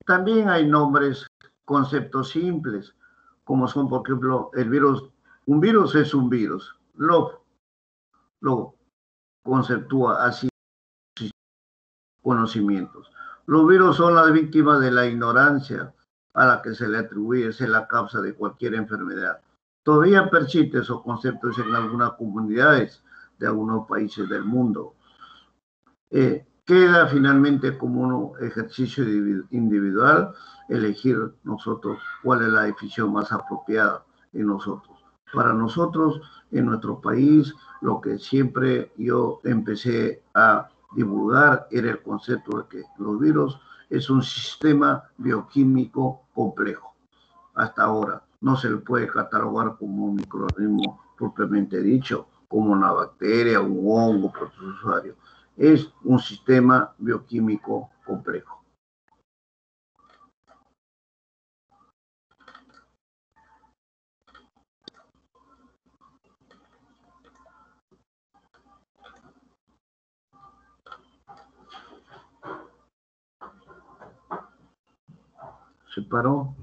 También hay nombres, conceptos simples, como son, por ejemplo, el virus. Un virus es un virus. Lo conceptúa así conocimientos. Los virus son las víctimas de la ignorancia a la que se le atribuye ser la causa de cualquier enfermedad. Todavía persisten esos conceptos en algunas comunidades de algunos países del mundo. Queda finalmente como un ejercicio individual elegir nosotros cuál es la definición más apropiada en nosotros. Para nosotros, en nuestro país, lo que siempre yo empecé a divulgar era el concepto de que los virus es un sistema bioquímico complejo. Hasta ahora no se le puede catalogar como un microorganismo propiamente dicho, como una bacteria, un hongo protozoario. Es un sistema bioquímico complejo. ¿Se paró?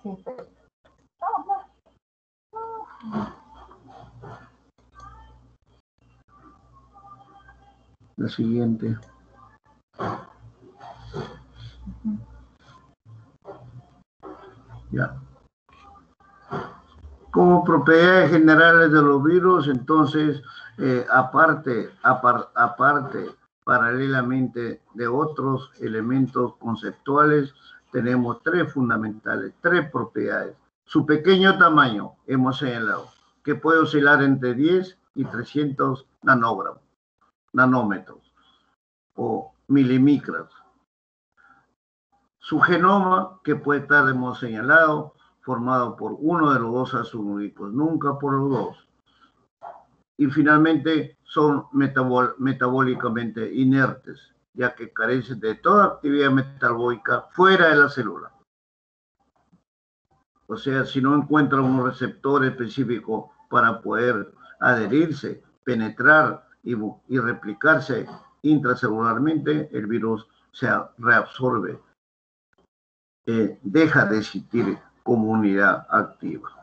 Sí, pero... La siguiente. Ya. Como propiedades generales de los virus, entonces, aparte, paralelamente de otros elementos conceptuales, tenemos tres fundamentales, tres propiedades. Su pequeño tamaño, hemos señalado, que puede oscilar entre 10 y 300 nanómetros o milimicras. Su genoma, que puede estar, hemos señalado, formado por uno de los dos azulúnicos, nunca por los dos. Y finalmente son metabólicamente inertes, ya que carecen de toda actividad metabólica fuera de la célula. O sea, si no encuentran un receptor específico para poder adherirse, penetrar y replicarse intracelularmente, el virus se reabsorbe. Deja de existir como unidad activa.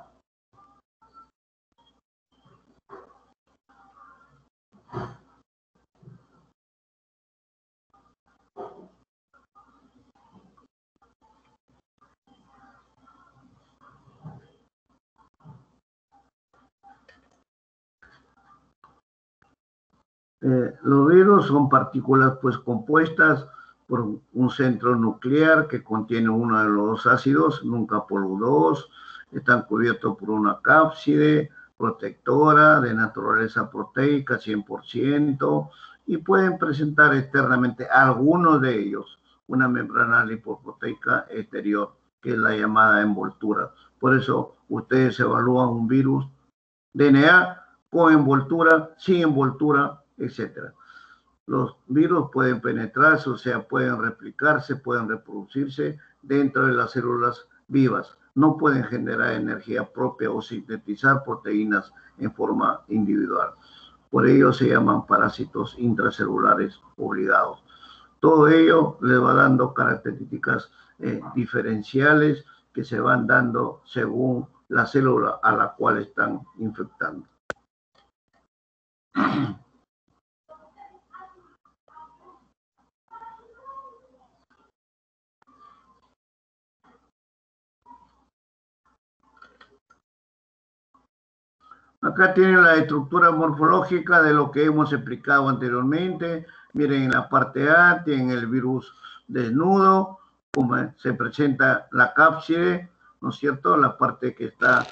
Los virus son partículas pues compuestas por un centro nuclear que contiene uno de los ácidos, nunca por los dos. Están cubiertos por una cápside protectora de naturaleza proteica 100% y pueden presentar externamente algunos de ellos una membrana lipoproteica exterior, que es la llamada envoltura. Por eso ustedes evalúan un virus DNA con envoltura, sin envoltura, etc. Los virus pueden penetrarse, o sea, pueden replicarse, pueden reproducirse dentro de las células vivas. No pueden generar energía propia o sintetizar proteínas en forma individual. Por ello se llaman parásitos intracelulares obligados. Todo ello le va dando características diferenciales que se van dando según la célula a la cual están infectando. Acá tienen la estructura morfológica de lo que hemos explicado anteriormente. Miren, en la parte A tienen el virus desnudo, como se presenta la cápside, ¿no es cierto? La parte que está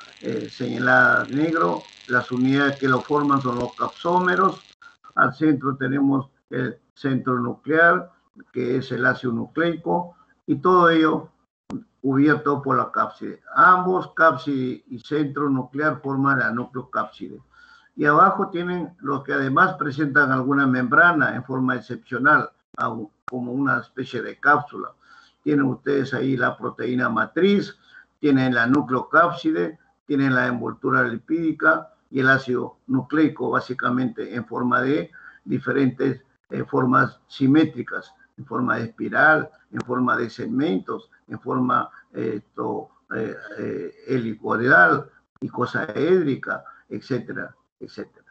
señalada negro, las unidades que lo forman son los capsómeros. Al centro tenemos el centro nuclear, que es el ácido nucleico, y todo ello cubierto por la cápside. Ambos, cápside y centro nuclear, forman la nucleocápside. Y abajo tienen los que además presentan alguna membrana en forma excepcional, como una especie de cápsula. Tienen ustedes ahí la proteína matriz, tienen la nucleocápside, tienen la envoltura lipídica y el ácido nucleico, básicamente en forma de diferentes formas simétricas en forma de espiral, en forma de segmentos, en forma helicoidal, icosaédrica, etcétera, etcétera.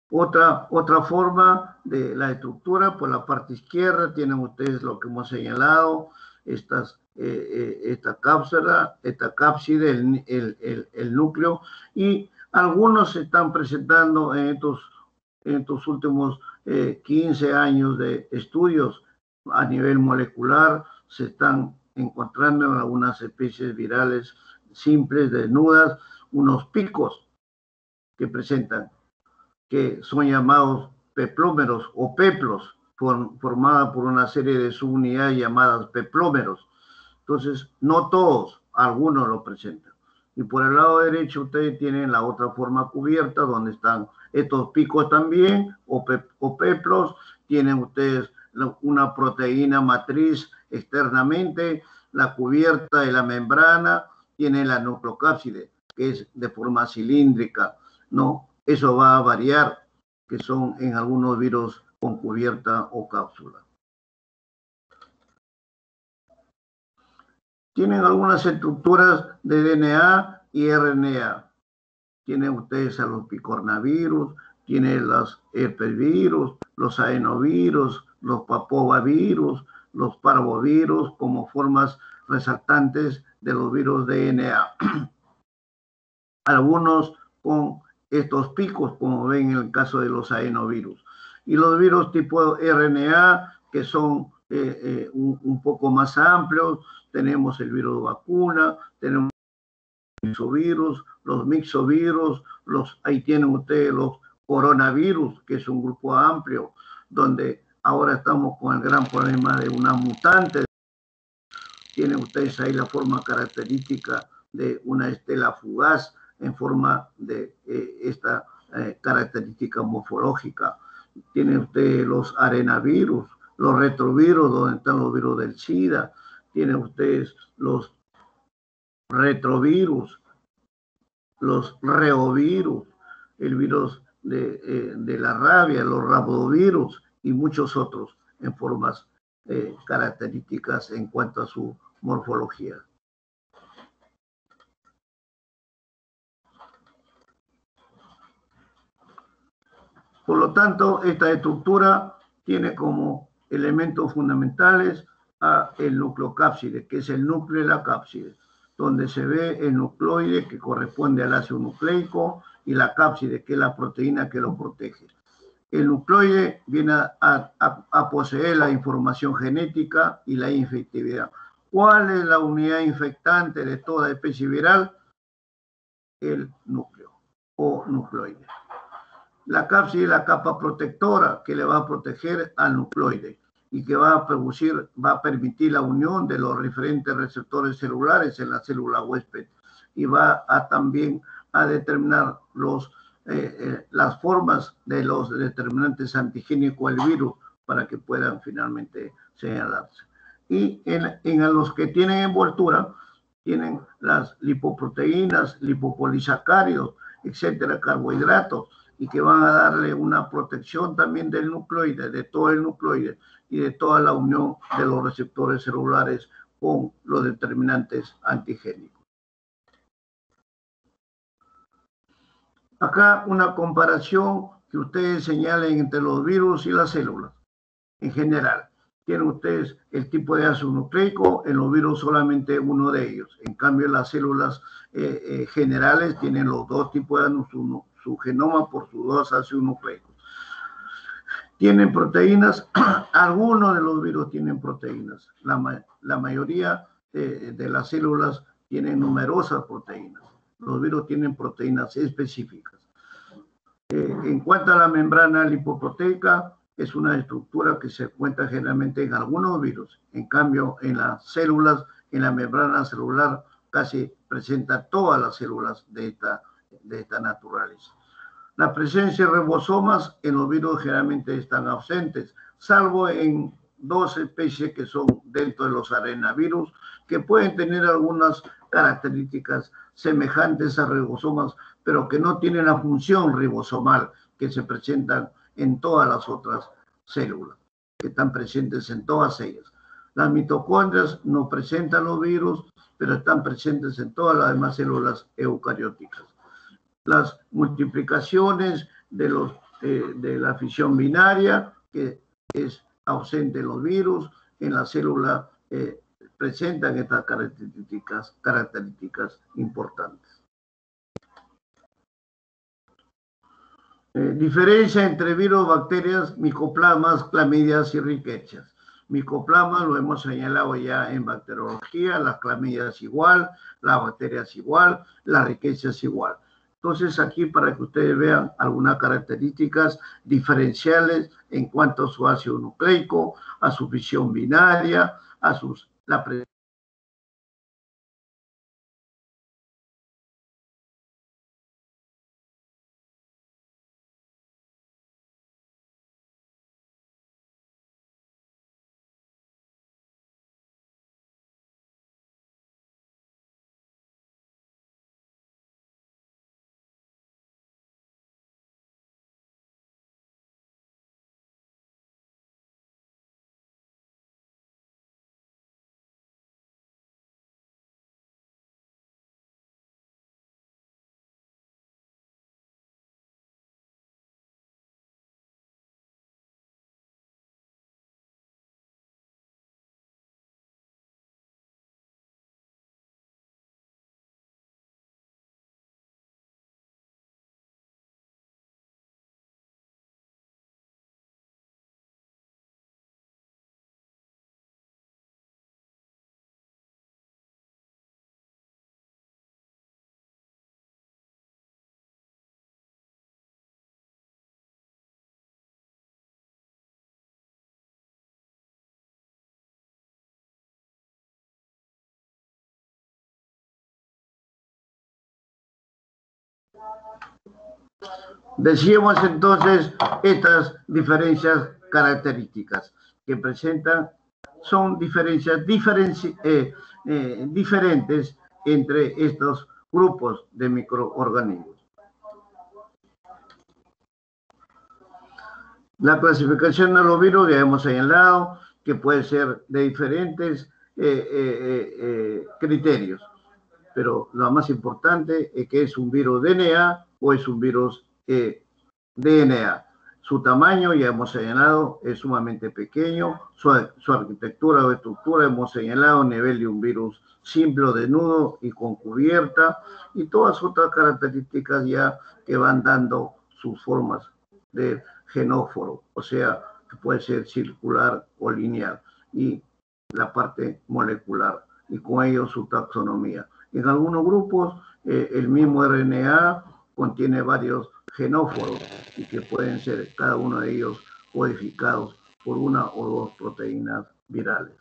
Otra forma de la estructura, por la parte izquierda tienen ustedes lo que hemos señalado, esta cápsula, esta cápside, el núcleo, y algunos se están presentando en estos últimos 15 años de estudios a nivel molecular, se están encontrando en algunas especies virales simples, desnudas, unos picos que presentan, que son llamados peplómeros o peplos, formada por una serie de subunidades llamadas peplómeros. Entonces, no todos, algunos lo presentan. Y por el lado derecho ustedes tienen la otra forma cubierta, donde están estos picos también, o peplos. Tienen ustedes una proteína matriz externamente, la cubierta de la membrana, tienen la nucleocápside, que es de forma cilíndrica, ¿no? Eso va a variar, que son en algunos virus con cubierta o cápsula. Tienen algunas estructuras de DNA y RNA. Tienen ustedes a los picornavirus, tienen los herpesvirus, los adenovirus, los papovavirus, los parvovirus como formas resaltantes de los virus de DNA. Algunos con estos picos, como ven en el caso de los adenovirus. Y los virus tipo RNA, que son un poco más amplios, tenemos el virus vacuna, tenemos los mixovirus, ahí tienen ustedes los coronavirus, que es un grupo amplio, donde ahora estamos con el gran problema de una mutante. Tienen ustedes ahí la forma característica de una estela fugaz en forma de esta característica morfológica. Tienen ustedes los arenavirus, los retrovirus, donde están los virus del SIDA. Tienen ustedes los retrovirus, los reovirus, el virus de la rabia, los rabovirus y muchos otros en formas características en cuanto a su morfología. Por lo tanto, esta estructura tiene como elementos fundamentales el nucleocápside, que es el núcleo de la cápside, donde se ve el nucleoide, que corresponde al ácido nucleico, y la cápside, que es la proteína que lo protege. El nucleoide viene a poseer la información genética y la infectividad. ¿Cuál es la unidad infectante de toda especie viral? El núcleo o nucleoide. La cápside es la capa protectora que le va a proteger al nucleoide y que va a permitir la unión de los diferentes receptores celulares en la célula huésped y va también a determinar las formas de los determinantes antigénicos del virus para que puedan finalmente señalarse. Y en los que tienen envoltura, tienen las lipoproteínas, lipopolisacáridos, etcétera, carbohidratos, y que van a darle una protección también del nucleoide, de todo el nucleoide y de toda la unión de los receptores celulares con los determinantes antigénicos. Acá una comparación que ustedes señalen entre los virus y las células en general. Tienen ustedes el tipo de ácido nucleico, en los virus solamente uno de ellos. En cambio, las células generales tienen los dos tipos de ácido, su genoma por sus dos ácidos nucleicos. Tienen proteínas, algunos de los virus tienen proteínas. La mayoría de las células tienen numerosas proteínas. Los virus tienen proteínas específicas. En cuanto a la membrana lipoproteica, es una estructura que se encuentra generalmente en algunos virus. En cambio, en las células, en la membrana celular, casi presenta todas las células de esta naturaleza. La presencia de ribosomas en los virus generalmente están ausentes, salvo en dos especies que son dentro de los arenavirus, que pueden tener algunas características semejantes a ribosomas, pero que no tienen la función ribosomal que se presentan en todas las otras células, que están presentes en todas ellas. Las mitocondrias no presentan los virus, pero están presentes en todas las demás células eucarióticas. Las multiplicaciones de la fisión binaria, que es ausente en los virus, en la célula presentan estas características importantes. Diferencia entre virus, bacterias, micoplasmas, clamidias y riquecias. Micoplasmas lo hemos señalado ya en bacteriología, las clamidias igual, las bacterias igual, las riquecias igual. Entonces aquí para que ustedes vean algunas características diferenciales en cuanto a su ácido nucleico, a su fisión binaria, a la presencia. Decíamos entonces estas diferencias características que presentan son diferencias diferentes entre estos grupos de microorganismos. La clasificación de los virus ya hemos señalado que puede ser de diferentes criterios, pero lo más importante es que es un virus DNA o es un virus DNA. Su tamaño, ya hemos señalado, es sumamente pequeño. Su arquitectura o estructura, hemos señalado, a nivel de un virus simple, desnudo y con cubierta, y todas otras características ya que van dando sus formas de genóforo, o sea, que puede ser circular o lineal, y la parte molecular, y con ello su taxonomía. En algunos grupos, el mismo RNA contiene varios genóforos y que pueden ser cada uno de ellos codificados por una o dos proteínas virales.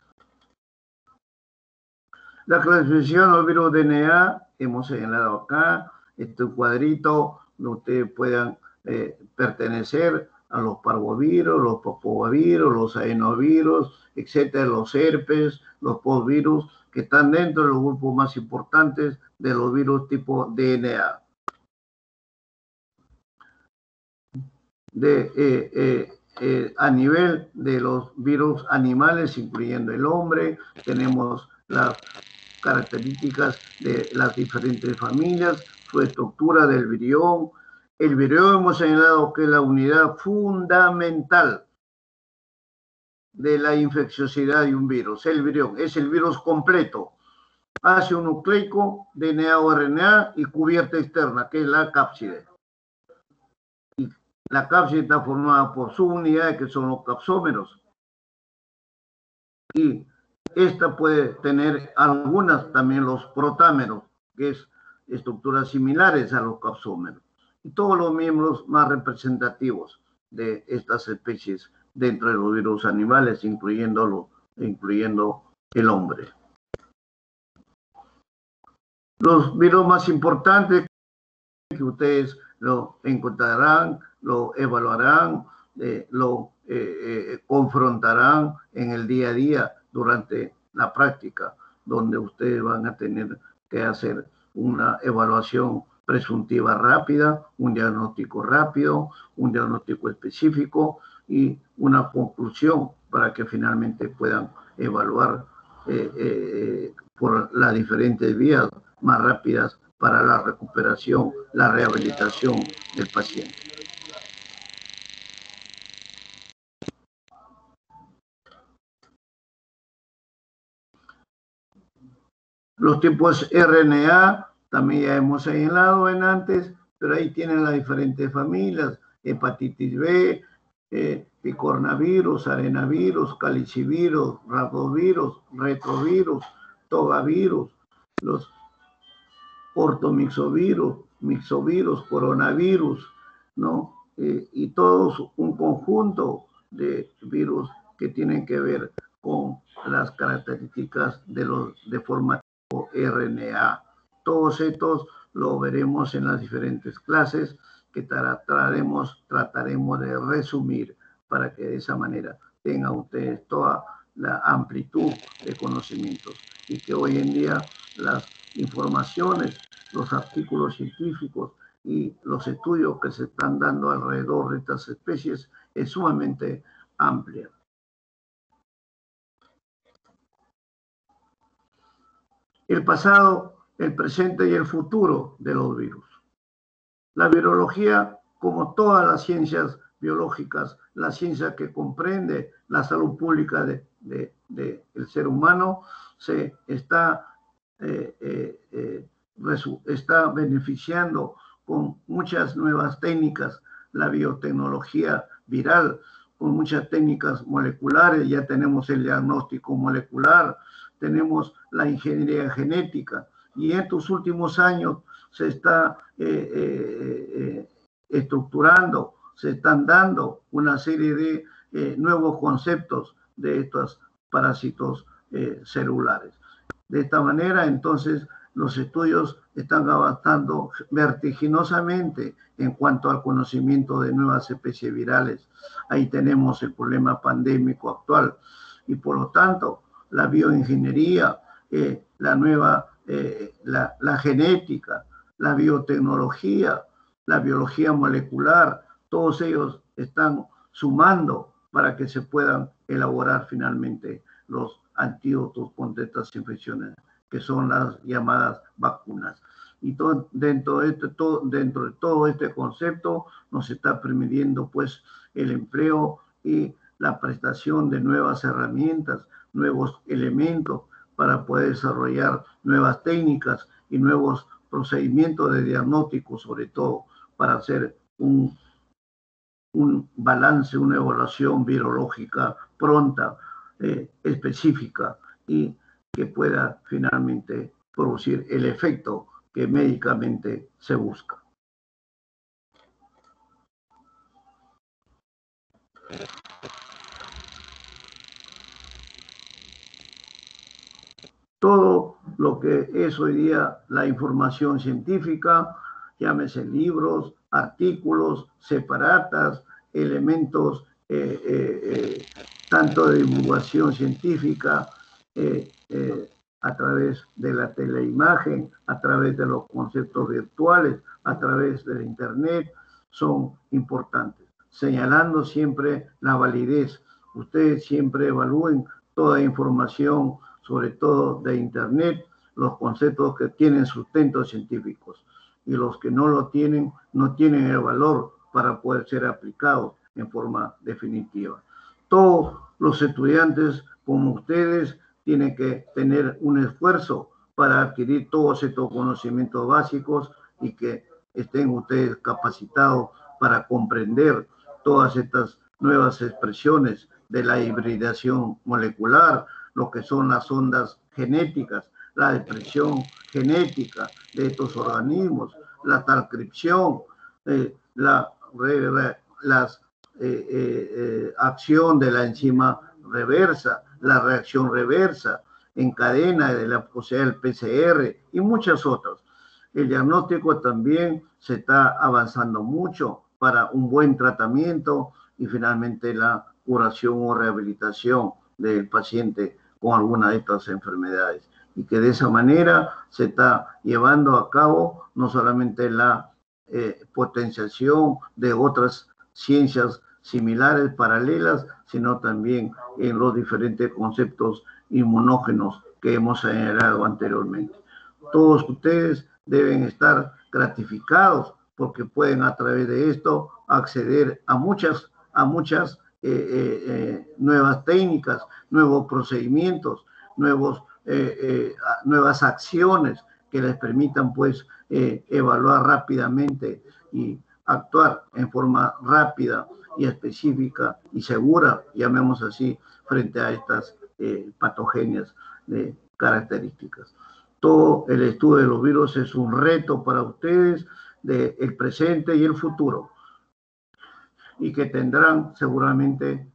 La clasificación del virus DNA, hemos señalado acá, este cuadrito donde ustedes puedan pertenecer a los parvovirus, los papovirus, los adenovirus, etcétera, los herpes, los postvirus, que están dentro de los grupos más importantes de los virus tipo DNA. A nivel de los virus animales, incluyendo el hombre, tenemos las características de las diferentes familias, su estructura del virión. El virión hemos señalado que es la unidad fundamental de la infecciosidad de un virus. El virión es el virus completo, ácido nucleico, DNA o RNA y cubierta externa, que es la cápside. Y la cápside está formada por subunidades, que son los capsómeros. Y esta puede tener algunas también los protámeros, que es estructuras similares a los capsómeros. Y todos los miembros más representativos de estas especies dentro de los virus animales, incluyendo el hombre. Los virus más importantes que ustedes lo encontrarán, lo evaluarán, lo confrontarán en el día a día durante la práctica, donde ustedes van a tener que hacer una evaluación presuntiva rápida, un diagnóstico rápido, un diagnóstico específico y una conclusión para que finalmente puedan evaluar por las diferentes vías más rápidas para la recuperación, la rehabilitación del paciente. Los tipos RNA también ya hemos señalado en antes, pero ahí tienen las diferentes familias: hepatitis B, picornavirus, arenavirus, calicivirus, rabovirus, retrovirus, togavirus, los ortomixovirus, mixovirus, coronavirus, ¿no? Y todos un conjunto de virus que tienen que ver con las características de forma RNA. Todos estos lo veremos en las diferentes clases que trataremos de resumir para que de esa manera tengan ustedes toda la amplitud de conocimientos y que hoy en día las informaciones, los artículos científicos y los estudios que se están dando alrededor de estas especies es sumamente amplia. El pasado, el presente y el futuro de los virus. La virología, como todas las ciencias biológicas, la ciencia que comprende la salud pública del ser humano, se está beneficiando con muchas nuevas técnicas, la biotecnología viral, con muchas técnicas moleculares. Ya tenemos el diagnóstico molecular, tenemos la ingeniería genética, y en estos últimos años se está estructurando, se están dando una serie de nuevos conceptos de estos parásitos celulares. De esta manera, entonces, los estudios están avanzando vertiginosamente en cuanto al conocimiento de nuevas especies virales. Ahí tenemos el problema pandémico actual y, por lo tanto, la bioingeniería, la genética, la biotecnología, la biología molecular, todos ellos están sumando para que se puedan elaborar finalmente los antídotos contra estas infecciones, que son las llamadas vacunas. Y dentro de todo este concepto nos está permitiendo pues el empleo y la prestación de nuevas herramientas, nuevos elementos para poder desarrollar nuevas técnicas y nuevos procedimientos de diagnóstico, sobre todo para hacer un balance, una evaluación virológica pronta, específica, y que pueda finalmente producir el efecto que médicamente se busca. Todo lo que es hoy día la información científica, llámese libros, artículos, separatas, elementos tanto de divulgación científica, a través de la teleimagen, a través de los conceptos virtuales, a través del Internet, son importantes, señalando siempre la validez. Ustedes siempre evalúen toda información, sobre todo de Internet, los conceptos que tienen sustentos científicos, y los que no lo tienen, no tienen el valor para poder ser aplicados en forma definitiva. Todos los estudiantes como ustedes tienen que tener un esfuerzo para adquirir todos estos conocimientos básicos y que estén ustedes capacitados para comprender todas estas nuevas expresiones de la hibridación molecular, lo que son las ondas genéticas, la expresión genética de estos organismos, la transcripción, la acción de la enzima reversa, la reacción reversa en cadena o sea, el PCR y muchas otras. El diagnóstico también se está avanzando mucho para un buen tratamiento y finalmente la curación o rehabilitación del paciente con alguna de estas enfermedades. y que de esa manera se está llevando a cabo no solamente la potenciación de otras ciencias similares, paralelas, sino también en los diferentes conceptos inmunógenos que hemos señalado anteriormente. Todos ustedes deben estar gratificados porque pueden a través de esto acceder a muchas nuevas técnicas, nuevos procedimientos, nuevas acciones que les permitan pues evaluar rápidamente y actuar en forma rápida y específica y segura, llamemos así, frente a estas patogenias de características. Todo el estudio de los virus es un reto para ustedes del presente y el futuro, y que tendrán seguramente,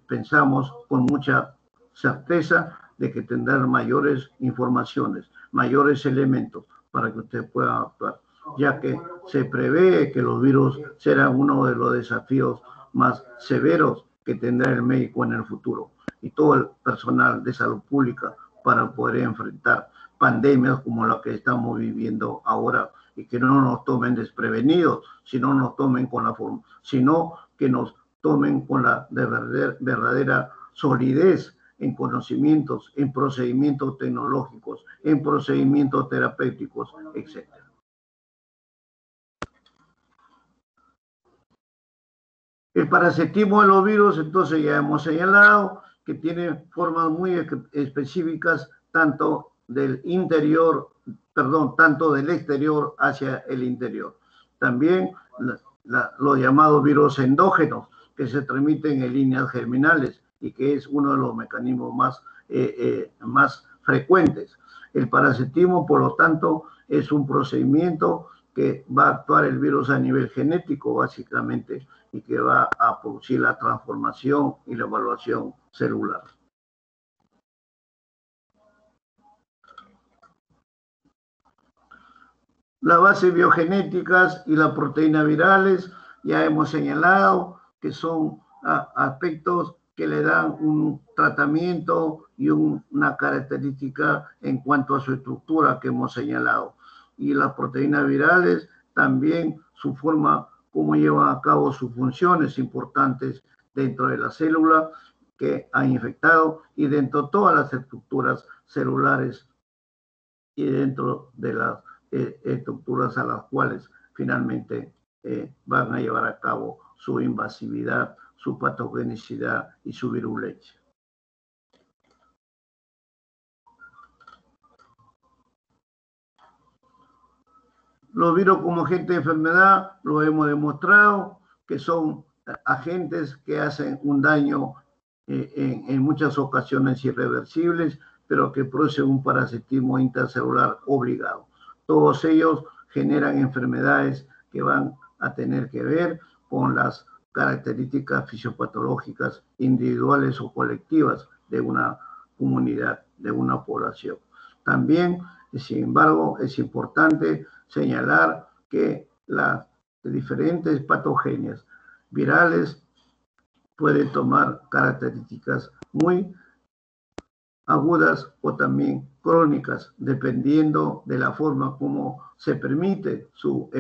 pensamos con mucha certeza, de que tendrán mayores informaciones, mayores elementos para que ustedes puedan actuar, ya que se prevé que los virus serán uno de los desafíos más severos que tendrá el médico en el futuro y todo el personal de salud pública para poder enfrentar pandemias como la que estamos viviendo ahora, y que no nos tomen desprevenidos, sino nos tomen con la forma, sino que nos tomen con la verdadera solidez en conocimientos, en procedimientos tecnológicos, en procedimientos terapéuticos, etc. El paracetismo de los virus, entonces ya hemos señalado que tiene formas muy específicas, tanto del exterior hacia el interior. También los llamados virus endógenos, que se transmiten en líneas germinales y que es uno de los mecanismos más frecuentes. El paracetismo, por lo tanto, es un procedimiento que va a actuar el virus a nivel genético, básicamente, y que va a producir la transformación y la evaluación celular. Las bases biogenéticas y las proteínas virales, ya hemos señalado que son aspectos que le dan un tratamiento y una característica en cuanto a su estructura que hemos señalado. Y las proteínas virales también su forma, cómo llevan a cabo sus funciones importantes dentro de la célula que han infectado y dentro de todas las estructuras celulares y dentro de las estructuras a las cuales finalmente van a llevar a cabo su invasividad, su patogenicidad y su virulencia. Los virus como agente de enfermedad lo hemos demostrado que son agentes que hacen un daño en muchas ocasiones irreversibles, pero que producen un parasitismo intracelular obligado. Todos ellos generan enfermedades que van a tener que ver con las características fisiopatológicas individuales o colectivas de una comunidad, de una población. También, sin embargo, es importante señalar que las diferentes patogenias virales pueden tomar características muy agudas o también crónicas, dependiendo de la forma como se permite su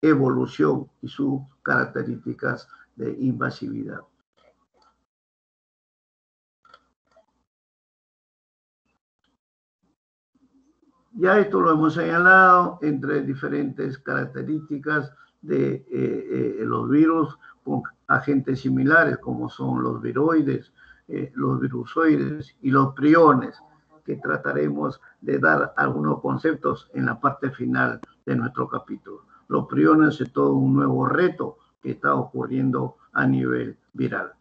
evolución y sus características de invasividad. Ya esto lo hemos señalado entre diferentes características de los virus con agentes similares, como son los viroides, los virusoides y los priones, que trataremos de dar algunos conceptos en la parte final de nuestro capítulo. Los priones es todo un nuevo reto que está ocurriendo a nivel viral.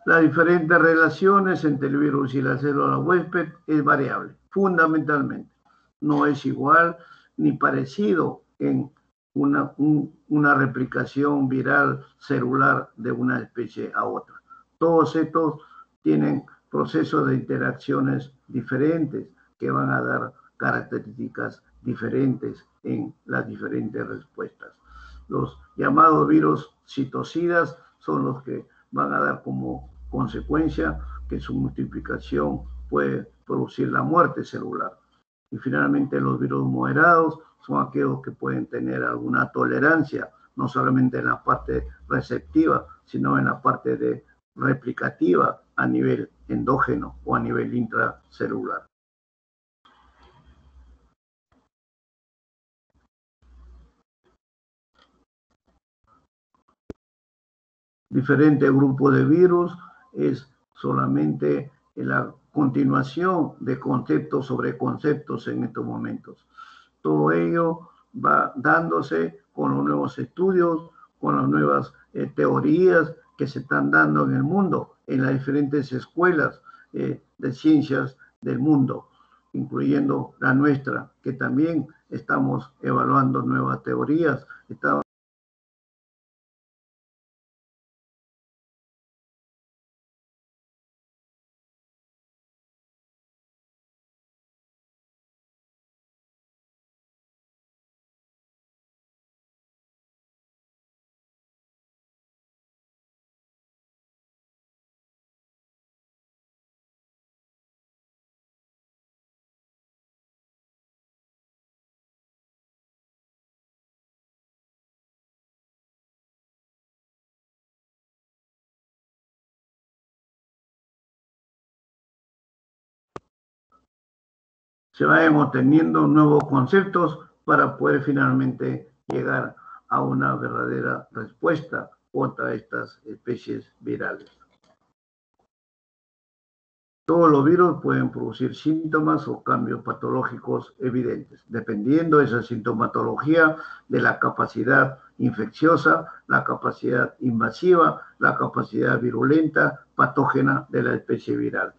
Las diferentes relaciones entre el virus y la célula huésped es variable, fundamentalmente. No es igual ni parecido en una replicación viral celular de una especie a otra. Todos estos tienen procesos de interacciones diferentes que van a dar características diferentes en las diferentes respuestas. Los llamados virus citocidas son los que van a dar como consecuencia que su multiplicación puede producir la muerte celular. Y finalmente los virus moderados son aquellos que pueden tener alguna tolerancia, no solamente en la parte receptiva, sino en la parte de replicativa a nivel endógeno o a nivel intracelular. Diferente grupo de virus es solamente la continuación de conceptos sobre conceptos en estos momentos. Todo ello va dándose con los nuevos estudios, con las nuevas teorías que se están dando en el mundo, en las diferentes escuelas de ciencias del mundo, incluyendo la nuestra, que también estamos evaluando nuevas teorías. Se vayan obteniendo nuevos conceptos para poder finalmente llegar a una verdadera respuesta contra estas especies virales. Todos los virus pueden producir síntomas o cambios patológicos evidentes, dependiendo de esa sintomatología, de la capacidad infecciosa, la capacidad invasiva, la capacidad virulenta, patógena de la especie viral.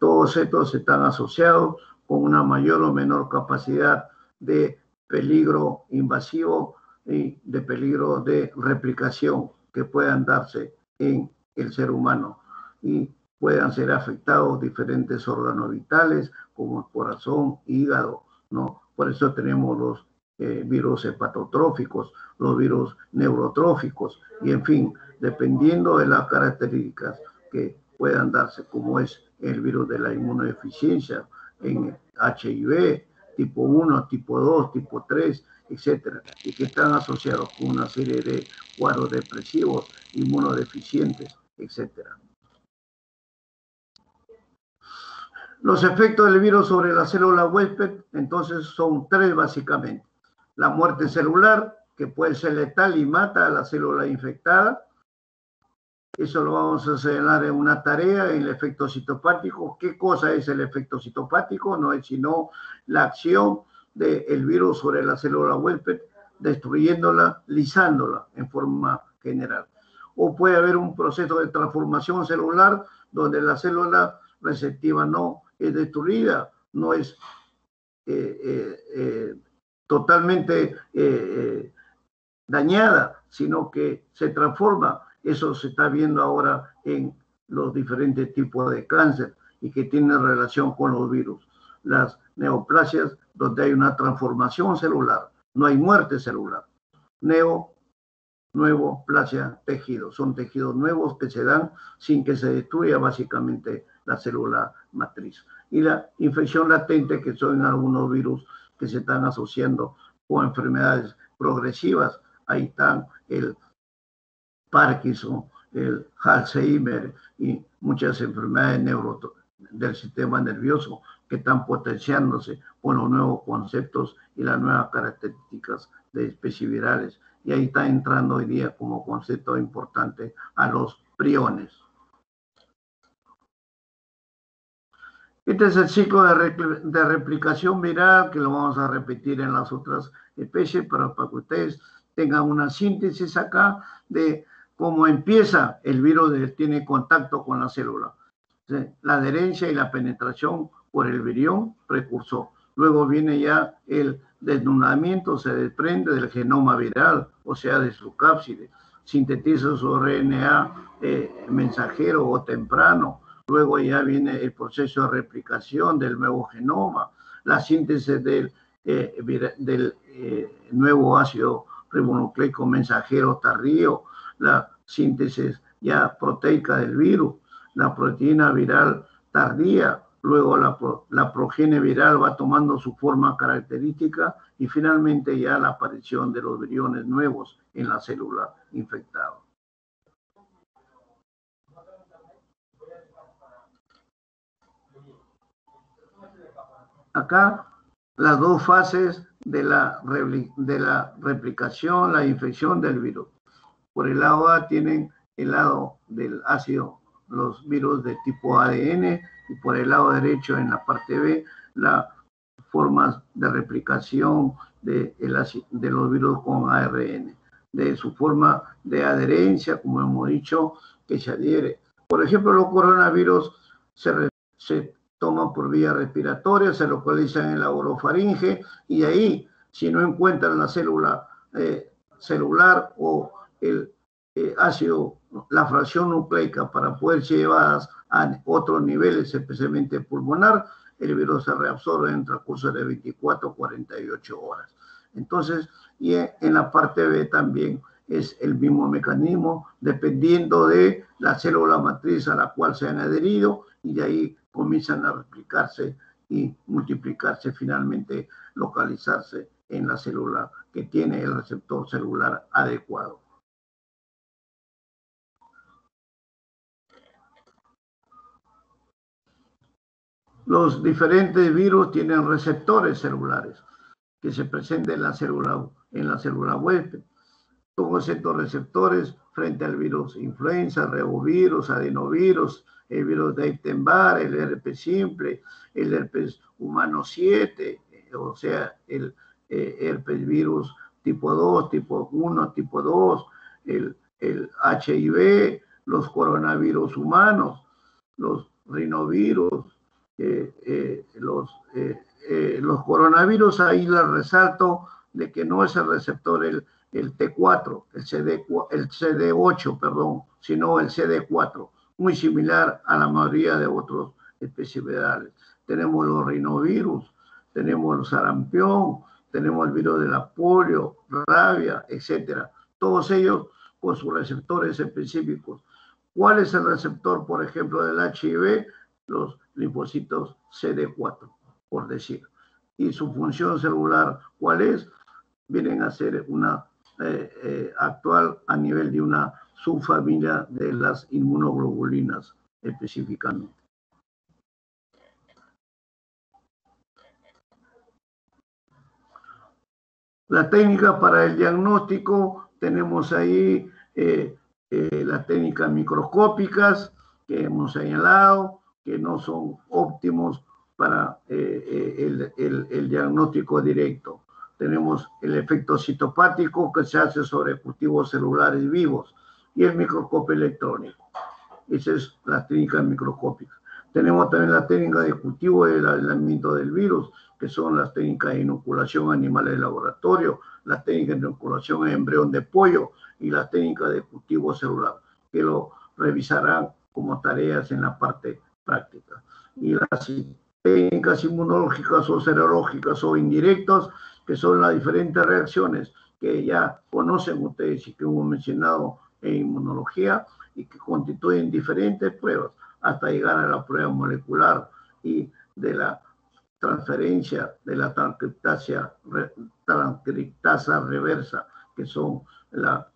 Todos estos están asociados con una mayor o menor capacidad de peligro invasivo y de peligro de replicación que puedan darse en el ser humano y puedan ser afectados diferentes órganos vitales como el corazón, hígado, ¿no? Por eso tenemos los virus hepatotróficos, los virus neurotróficos y en fin, dependiendo de las características que puedan darse, como es el virus de la inmunodeficiencia, en HIV, tipo 1, tipo 2, tipo 3, etcétera, y que están asociados con una serie de cuadros depresivos, inmunodeficientes, etcétera. Los efectos del virus sobre la célula huésped, entonces, son tres básicamente. La muerte celular, que puede ser letal y mata a la célula infectada. Eso lo vamos a señalar en una tarea, en el efecto citopático. ¿Qué cosa es el efecto citopático? No es sino la acción del virus sobre la célula huésped, destruyéndola, lisándola en forma general. O puede haber un proceso de transformación celular donde la célula receptiva no es destruida, no es totalmente dañada, sino que se transforma. Eso se está viendo ahora en los diferentes tipos de cáncer y que tiene relación con los virus. Las neoplasias, donde hay una transformación celular, no hay muerte celular. Nuevo, plasia, tejido. Son tejidos nuevos que se dan sin que se destruya básicamente la célula matriz. Y la infección latente, que son algunos virus que se están asociando con enfermedades progresivas. Ahí están el Parkinson, el Alzheimer y muchas enfermedades del sistema nervioso que están potenciándose con los nuevos conceptos y las nuevas características de especies virales. Y ahí está entrando hoy día como concepto importante a los priones. Este es el ciclo de replicación viral que lo vamos a repetir en las otras especies para que ustedes tengan una síntesis acá de cómo empieza el virus que tiene contacto con la célula. La adherencia y la penetración por el virión precursor. Luego viene ya el desnudamiento, se desprende del genoma viral, o sea, de su cápside. Sintetiza su RNA mensajero o temprano. Luego ya viene el proceso de replicación del nuevo genoma, la síntesis del del nuevo ácido ribonucleico mensajero tardío, la síntesis ya proteica del virus, la proteína viral tardía, luego la progenie viral va tomando su forma característica y finalmente ya la aparición de los viriones nuevos en la célula infectada. Acá las dos fases de la replicación, la infección del virus. Por el lado A tienen el lado del ácido, los virus de tipo ADN, y por el lado derecho, en la parte B, las formas de replicación de los virus con ARN, de su forma de adherencia, como hemos dicho, que se adhiere. Por ejemplo, los coronavirus se toman por vía respiratoria, se localizan en la orofaringe, y ahí, si no encuentran la célula celular o el ácido, la fracción nucleica para poder ser llevadas a otros niveles, especialmente pulmonar, el virus se reabsorbe en el transcurso de 24 a 48 horas. Entonces, y en la parte B también es el mismo mecanismo, dependiendo de la célula matriz a la cual se han adherido, y de ahí comienzan a replicarse y multiplicarse, finalmente localizarse en la célula que tiene el receptor celular adecuado. Los diferentes virus tienen receptores celulares que se presentan en la célula huésped. Todos estos receptores frente al virus influenza, reovirus, adenovirus, el virus de Epstein-Barr, el herpes simple, el herpes humano 7, o sea, el herpes virus tipo 2, tipo 1, tipo 2, el HIV, los coronavirus humanos, los rinovirus, los coronavirus. Ahí les resalto de que no es el receptor el T4, el CD8, perdón, sino el CD4, muy similar a la mayoría de otros especies virales. Tenemos los rinovirus, tenemos el sarampión, tenemos el virus de la polio, rabia, etcétera. Todos ellos con sus receptores específicos. ¿Cuál es el receptor, por ejemplo, del HIV? Los linfocitos CD4, por decir. Y su función celular, ¿cuál es? Vienen a ser una actual a nivel de una subfamilia de las inmunoglobulinas específicamente. La técnica para el diagnóstico, tenemos ahí las técnicas microscópicas que hemos señalado, que no son óptimos para el diagnóstico directo. Tenemos el efecto citopático que se hace sobre cultivos celulares vivos y el microscopio electrónico. Esa es la técnica microscópica. Tenemos también la técnica de cultivo del aislamiento del virus, que son las técnicas de inoculación animal de laboratorio, las técnicas de inoculación en embrión de pollo y las técnicas de cultivo celular, que lo revisarán como tareas en la parte práctica. Y las técnicas inmunológicas o serológicas o indirectas, que son las diferentes reacciones que ya conocen ustedes y que hemos mencionado en inmunología, y que constituyen diferentes pruebas hasta llegar a la prueba molecular y de la transferencia de la transcriptasa reversa, que son la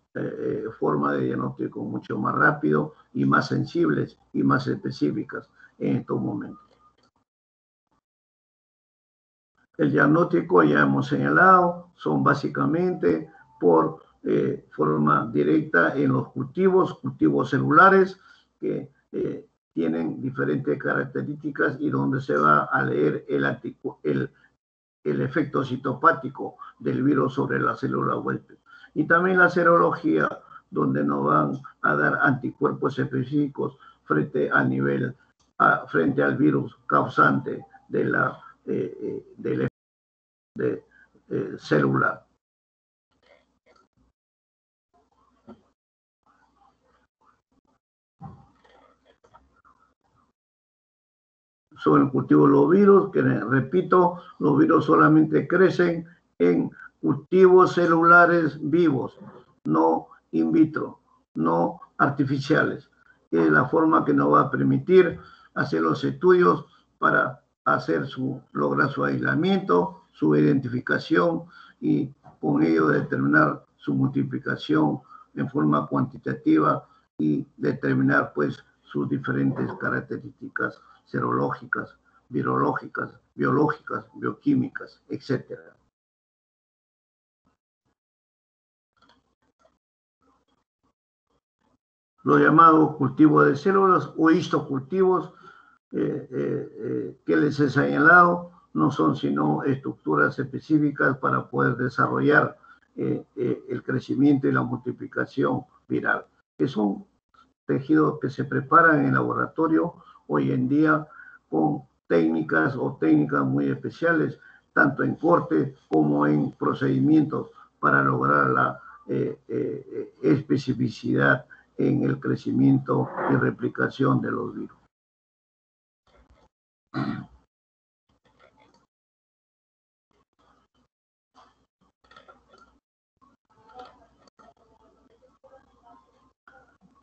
forma de diagnóstico mucho más rápido y más sensibles y más específicas en estos momentos. El diagnóstico, ya hemos señalado, son básicamente por forma directa en los cultivos celulares que tienen diferentes características y donde se va a leer el efecto citopático del virus sobre la célula huésped. Y también la serología, donde nos van a dar anticuerpos específicos frente al virus causante del celular. sobre el cultivo de los virus, que repito, los virus solamente crecen en cultivos celulares vivos, no in vitro, no artificiales, que es la forma que nos va a permitir hacer los estudios para lograr su aislamiento, su identificación y con ello determinar su multiplicación en forma cuantitativa y determinar pues sus diferentes características serológicas, virológicas, biológicas, bioquímicas, etc. Los llamados cultivos de células o histocultivos que les he señalado no son sino estructuras específicas para poder desarrollar el crecimiento y la multiplicación viral, que son tejidos que se preparan en laboratorio hoy en día con técnicas muy especiales, tanto en corte como en procedimientos para lograr la especificidad en el crecimiento y replicación de los virus.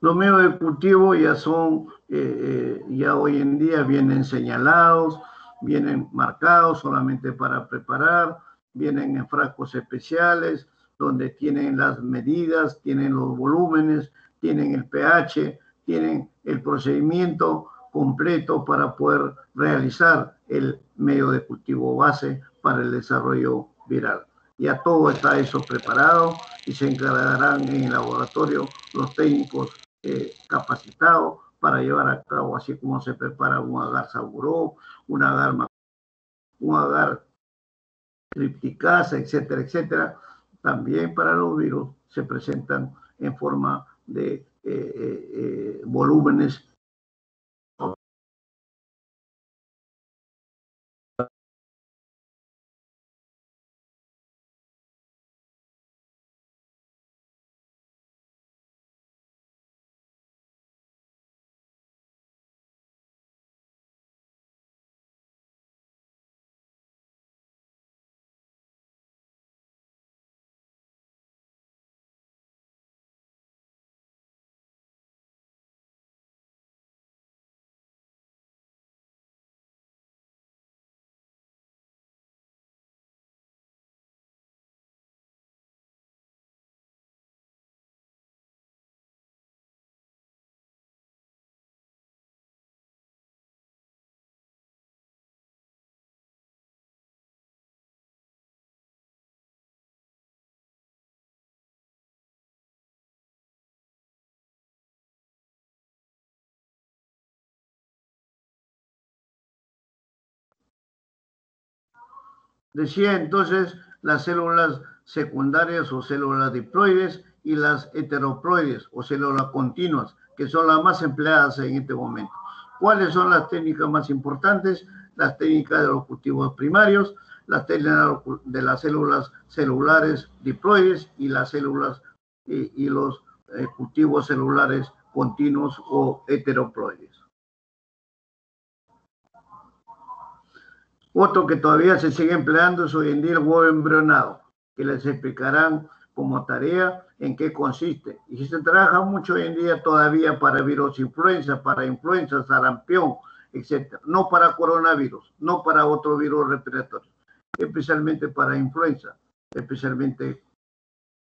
Los medios de cultivo ya son, ya hoy en día vienen señalados, vienen marcados solamente para preparar, vienen en frascos especiales, donde tienen las medidas, tienen los volúmenes, tienen el pH, tienen el procedimiento completo para poder realizar el medio de cultivo base para el desarrollo viral. Ya todo está eso preparado y se encargarán en el laboratorio los técnicos capacitados para llevar a cabo, así como se prepara un agar saburó, un agar tripticasa, etcétera, etcétera. También para los virus se presentan en forma de volúmenes Decía entonces las células secundarias o células diploides y las heteroploides o células continuas, que son las más empleadas en este momento. ¿Cuáles son las técnicas más importantes? Las técnicas de los cultivos primarios, las técnicas de las células celulares diploides y las células y los cultivos celulares continuos o heteroploides. Otro que todavía se sigue empleando es hoy en día el huevo embrionado, que les explicarán como tarea en qué consiste. Y se trabaja mucho hoy en día todavía para virus influenza, para influenza, sarampión, etc. No para coronavirus, no para otro virus respiratorio, especialmente para influenza, especialmente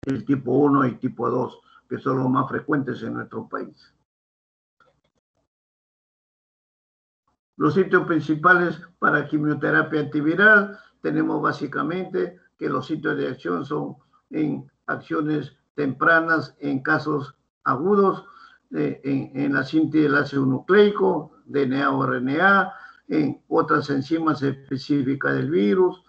el tipo 1 y tipo 2, que son los más frecuentes en nuestro país. Los sitios principales para quimioterapia antiviral, tenemos básicamente que los sitios de acción son en acciones tempranas en casos agudos, en la síntesis del ácido nucleico, DNA o RNA, en otras enzimas específicas del virus,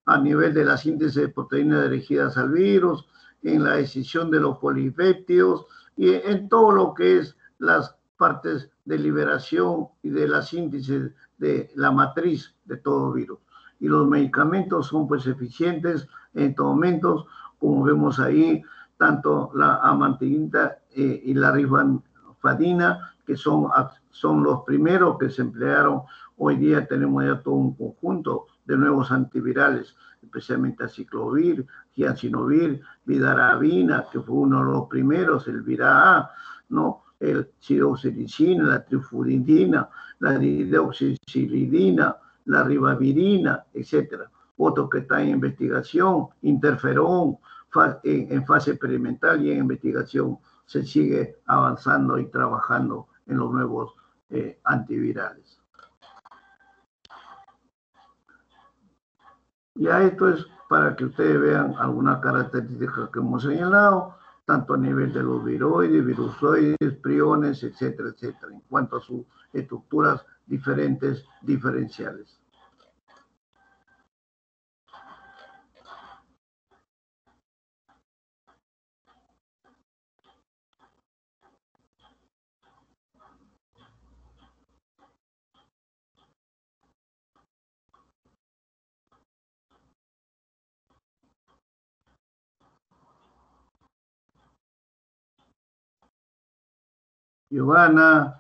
a nivel de la síntesis de proteínas dirigidas al virus, en la decisión de los polipéptidos y en todo lo que es las partes de liberación y de la síntesis de la matriz de todo virus. Y los medicamentos son pues eficientes en estos momentos, como vemos ahí, tanto la amantadina y la rifenifadina, que son son los primeros que se emplearon. Hoy día tenemos ya todo un conjunto de nuevos antivirales, especialmente aciclovir, giacinovir, vidarabina, que fue uno de los primeros, el Vira-A, ¿no? El sidoxiricina, la trifluridina, la dideoxiciridina, la ribavirina, etcétera. Otro que está en investigación, interferón, en fase experimental y en investigación. Se sigue avanzando y trabajando en los nuevos antivirales. Ya esto es para que ustedes vean algunas características que hemos señalado, tanto a nivel de los viroides, virusoides, priones, etcétera, etcétera, en cuanto a sus estructuras diferentes, diferenciales. Giovanna,